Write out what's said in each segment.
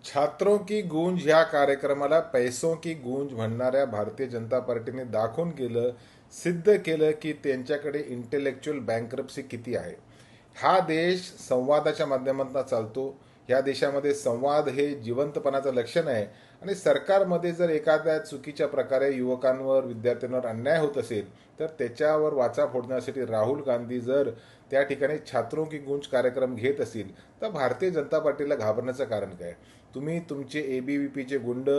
छात्रों की गूंज ह्या कार्यक्रमाला पैसों की गूंज म्हणणाऱ्या भारतीय जनता पार्टीने दाखवून केलं, सिद्ध केलं की त्यांच्याकडे इंटेलेक्च्युअल बँक्रप्सी किती आहे. हा देश संवादाच्या माध्यमातून चालतो. या देशामध्ये संवाद हे जिवंतपणाचं लक्षण आहे आणि सरकारमध्ये जर एखाद्या चुकीच्या प्रकारे युवकांवर विद्यार्थ्यांवर अन्याय होत असेल तर त्याच्यावर वाचा फोडण्यासाठी राहुल गांधी जर त्या ठिकाणी छात्रों की गूंज कार्यक्रम घेत असतील तर भारतीय जनता पार्टीला घाबरण्याचं कारण काय. तुम्ही तुमचे एबीव्हीपीचे गुंड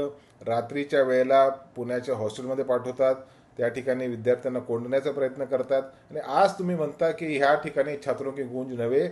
रात्रीच्या वेळेला पुण्याच्या हॉस्टेलमध्ये पाठवतात, त्या ठिकाणी विद्यार्थ्यांना कोंडण्याचा प्रयत्न करतात आणि आज तुम्ही म्हणता की ह्या ठिकाणी छात्रों की गूंज नव्हे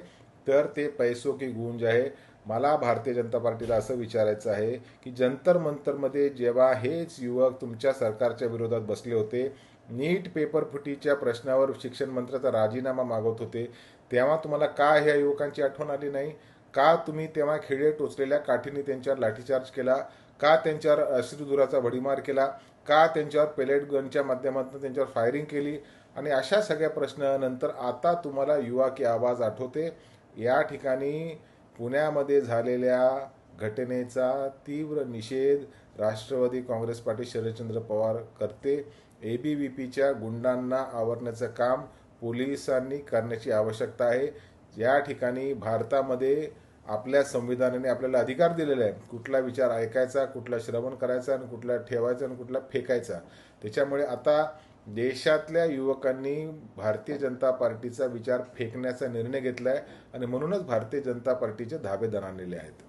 तर ते पैसों की गूंज आहे. मला भारतीय जनता पार्टीला असं विचारायचं आहे की जंतर मंतरमध्ये जेव्हा हेच युवक तुमच्या सरकारच्या विरोधात बसले होते, नीट पेपर फुटीच्या प्रश्नावर शिक्षण मंत्र्याचा राजीनामा मागवत होते, तेव्हा तुम्हाला का ह्या युवकांची आठवण आली नाही. का तुम्ही तेव्हा खिळे टोचलेल्या काठीने त्यांच्यावर लाठीचार्ज केला, का त्यांच्यावर अश्रुधुराचा भडीमार केला, का त्यांच्यावर पेलेट गनच्या माध्यमातून त्यांच्यावर फायरिंग केली. आणि अशा सगळ्या प्रश्नानंतर आता तुम्हाला युवा की आवाज आठवते. या ठिकाणी पुण्यामध्ये झालेल्या घटनेचा तीव्र निषेध राष्ट्रवादी काँग्रेस पार्टी शरदचंद्र पवार करते. एबीव्हीपीच्या गुंडांना आवरण्याचं काम पोलिसांनी करण्याची आवश्यकता आहे. या ठिकाणी भारतामध्ये आपल्या संविधानाने आपल्याला अधिकार दिलेला आहे कुठला विचार ऐकायचा, कुठला श्रवण करायचा आणि कुठला ठेवायचा आणि कुठला फेकायचा. त्याच्यामुळे आता देशातल्या युवकांनी भारतीय जनता पार्टीचा विचार फेकण्याचा निर्णय घेतलाय आणि म्हणूनच भारतीय जनता पार्टीचे धाबे दणाणलेले आहेत.